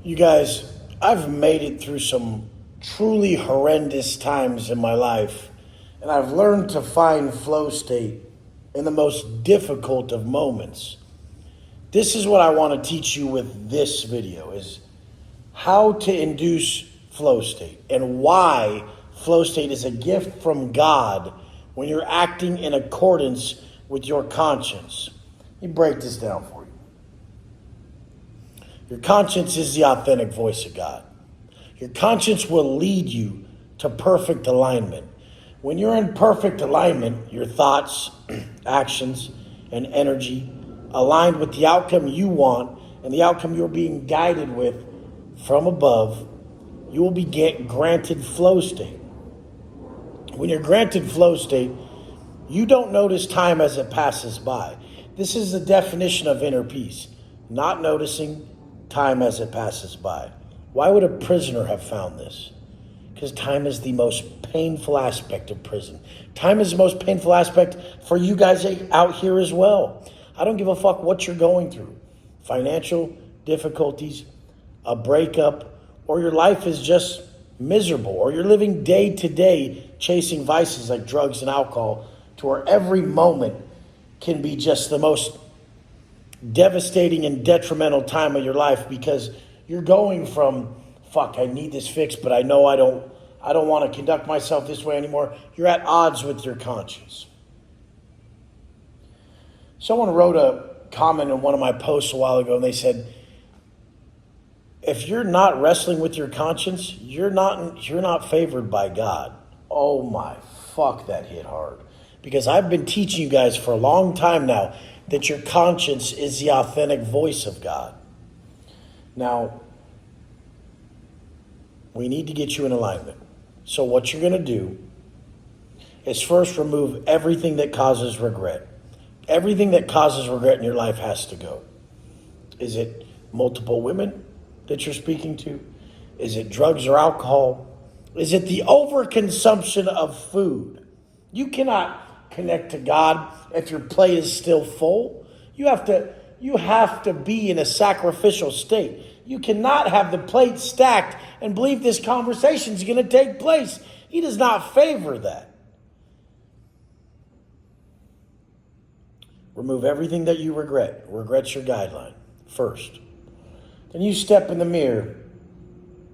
You guys, I've made it through some truly horrendous times in my life, and I've learned to find flow state in the most difficult of moments. This is what I want to teach you with this video is how to induce flow state and why flow state is a gift from God when you're acting in accordance with your conscience. Let me break this down for you. Your conscience is the authentic voice of God. Your conscience will lead you to perfect alignment. When you're in perfect alignment, your thoughts, actions, and energy aligned with the outcome you want and the outcome you're being guided with from above, you will be granted flow state. When you're granted flow state, you don't notice time as it passes by. This is the definition of inner peace, not noticing time as it passes by. Why would a prisoner have found this? Because time is the most painful aspect of prison. Time is the most painful aspect for you guys out here as well. I don't give a fuck what you're going through. Financial difficulties, a breakup, or your life is just miserable, or you're living day to day chasing vices like drugs and alcohol to where every moment can be just the most devastating and detrimental time of your life because you're going from, fuck, I need this fixed, but I know I don't want to conduct myself this way anymore. You're at odds with your conscience. Someone wrote a comment in one of my posts a while ago, and they said, if you're not wrestling with your conscience, you're not favored by God. Oh my, fuck, that hit hard. Because I've been teaching you guys for a long time now that your conscience is the authentic voice of God. Now, we need to get you in alignment. So what you're going to do is first remove everything that causes regret. Everything that causes regret in your life has to go. Is it multiple women that you're speaking to? Is it drugs or alcohol? Is it the overconsumption of food? You cannot connect to God if your plate is still full. You have to be in a sacrificial state. You cannot have the plate stacked and believe this conversation is going to take place. He does not favor that. Remove everything that you regret. Regret's your guideline first. Then you step in the mirror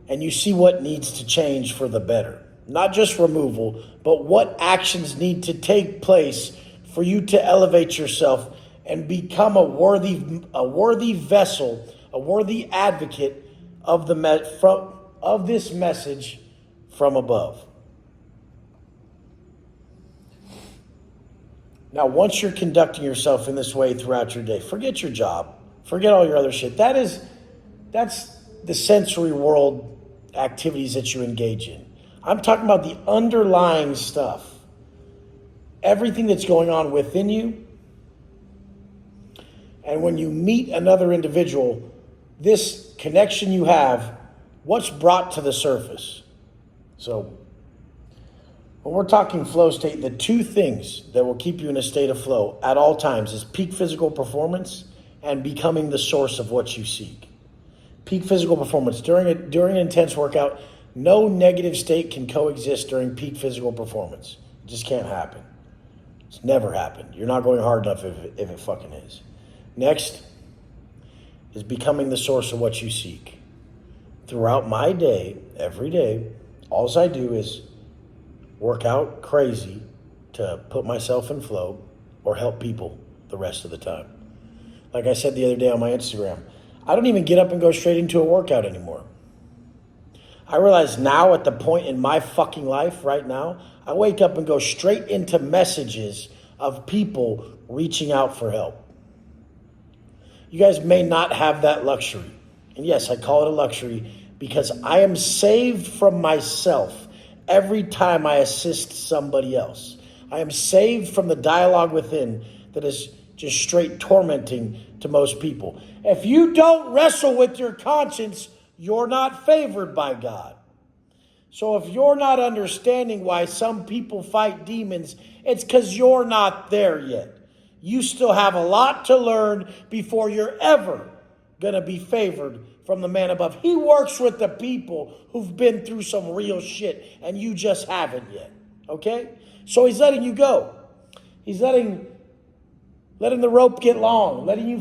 and you see what needs to change for the better. Not just removal, but what actions need to take place for you to elevate yourself and become a worthy vessel, a worthy advocate of this message from above. Now, once you're conducting yourself in this way throughout your day, forget your job, forget all your other shit. That's the sensory world activities that you engage in. I'm talking about the underlying stuff. Everything that's going on within you. And when you meet another individual, this connection you have, what's brought to the surface? So when we're talking flow state, the two things that will keep you in a state of flow at all times is peak physical performance and becoming the source of what you seek. Peak physical performance. During an intense workout, no negative state can coexist during peak physical performance. It just can't happen. It's never happened. You're not going hard enough if it fucking is. Next is becoming the source of what you seek. Throughout my day, every day, all I do is work out crazy to put myself in flow or help people the rest of the time. Like I said the other day on my Instagram, I don't even get up and go straight into a workout anymore. I realize now at the point in my fucking life right now, I wake up and go straight into messages of people reaching out for help. You guys may not have that luxury. And yes, I call it a luxury because I am saved from myself every time I assist somebody else. I am saved from the dialogue within that is just straight tormenting to most people. If you don't wrestle with your conscience, you're not favored by God. So if you're not understanding why some people fight demons, it's because you're not there yet. You still have a lot to learn before you're ever going to be favored from the man above. He works with the people who've been through some real shit, and you just haven't yet. Okay? So he's letting you go. He's letting the rope get long, letting you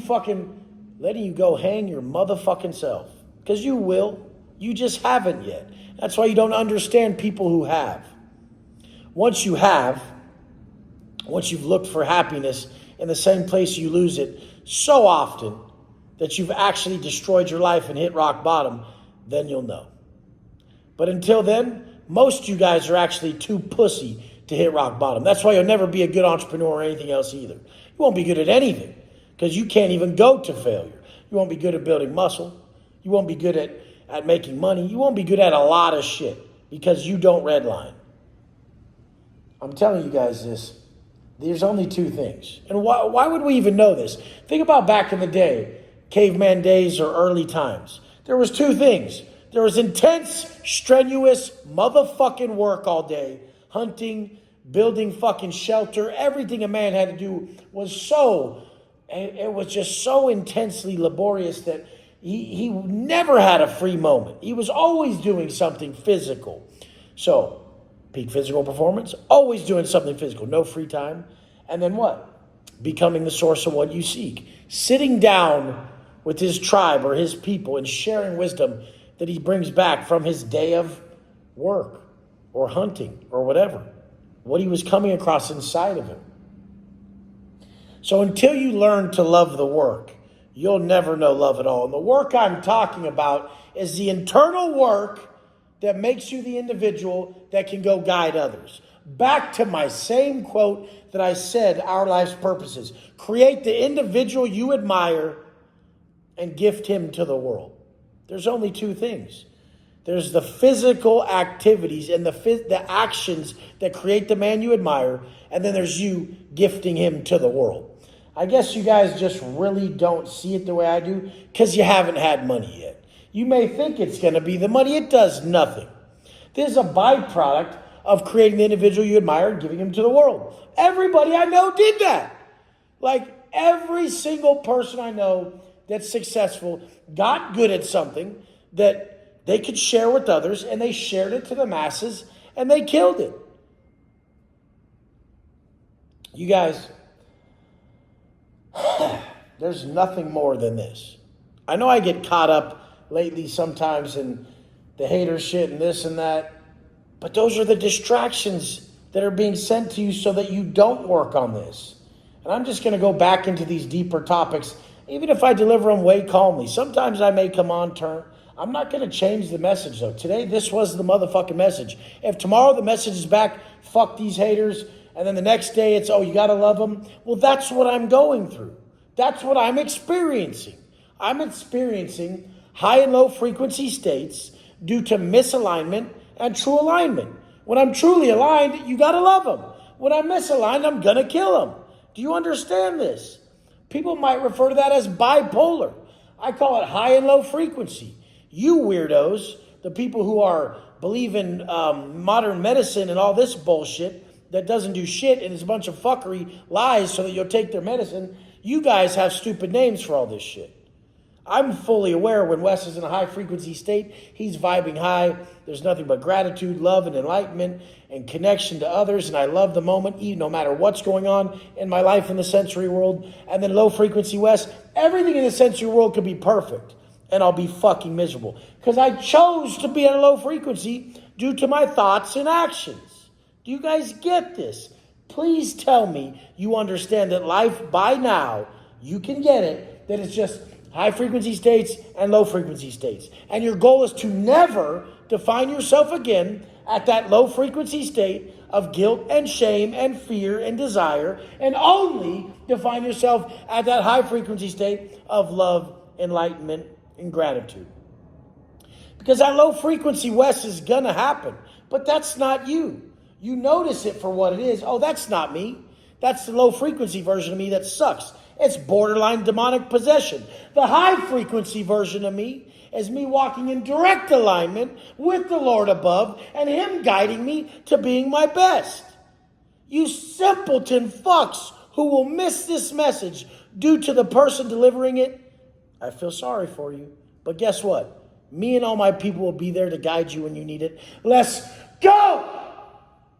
go hang your motherfucking self. Because you will. You just haven't yet. That's why you don't understand people who have. Once you've looked for happiness in the same place you lose it so often that you've actually destroyed your life and hit rock bottom, then you'll know. But until then, most of you guys are actually too pussy to hit rock bottom. That's why you'll never be a good entrepreneur or anything else either. You won't be good at anything because you can't even go to failure. You won't be good at building muscle. You won't be good at making money. You won't be good at a lot of shit because you don't redline. I'm telling you guys this. There's only two things. And why would we even know this? Think about back in the day, caveman days or early times. There was two things. There was intense, strenuous, motherfucking work all day. Hunting, building fucking shelter. Everything a man had to do was it was just so intensely laborious that he never had a free moment. He was always doing something physical. So, peak physical performance, always doing something physical, no free time. And then what? Becoming the source of what you seek. Sitting down with his tribe or his people and sharing wisdom that he brings back from his day of work or hunting or whatever. What he was coming across inside of him. So until you learn to love the work, you'll never know love at all. And the work I'm talking about is the internal work that makes you the individual that can go guide others. Back to my same quote that I said, our life's purposes. Create the individual you admire and gift him to the world. There's only two things. There's the physical activities and the actions that create the man you admire, and then there's you gifting him to the world. I guess you guys just really don't see it the way I do because you haven't had money yet. You may think it's going to be the money. It does nothing. This is a byproduct of creating the individual you admire and giving him to the world. Everybody I know did that. Like every single person I know that's successful got good at something that they could share with others, and they shared it to the masses, and they killed it. You guys, there's nothing more than this. I know I get caught up lately sometimes in the hater shit and this and that, but those are the distractions that are being sent to you so that you don't work on this. And I'm just going to go back into these deeper topics, even if I deliver them way calmly. Sometimes I may come on turn. I'm not going to change the message, though. Today, this was the motherfucking message. If tomorrow the message is back, fuck these haters, and then the next day it's, oh, you got to love them. Well, that's what I'm going through. That's what I'm experiencing. I'm experiencing high and low frequency states due to misalignment and true alignment. When I'm truly aligned, you got to love them. When I'm misaligned, I'm going to kill them. Do you understand this? People might refer to that as bipolar. I call it high and low frequency. You weirdos, the people who believe in modern medicine and all this bullshit that doesn't do shit and is a bunch of fuckery lies so that you'll take their medicine, you guys have stupid names for all this shit. I'm fully aware when Wes is in a high frequency state, he's vibing high. There's nothing but gratitude, love, and enlightenment and connection to others. And I love the moment, no matter what's going on in my life in the sensory world. And then low frequency Wes, everything in the sensory world could be perfect. And I'll be fucking miserable. Because I chose to be at a low frequency due to my thoughts and actions. Do you guys get this? Please tell me you understand that life by now, you can get it, that it's just high frequency states and low frequency states. And your goal is to never define yourself again at that low frequency state of guilt and shame and fear and desire, and only define yourself at that high frequency state of love, enlightenment, and gratitude. Because that low frequency West is gonna happen, but that's not you. You notice it for what it is. Oh, that's not me. That's the low frequency version of me that sucks. It's borderline demonic possession. The high frequency version of me is me walking in direct alignment with the Lord above and Him guiding me to being my best. You simpleton fucks who will miss this message due to the person delivering it, I feel sorry for you, But guess what? Me and all my people will be there to guide you when you need it. Let's go!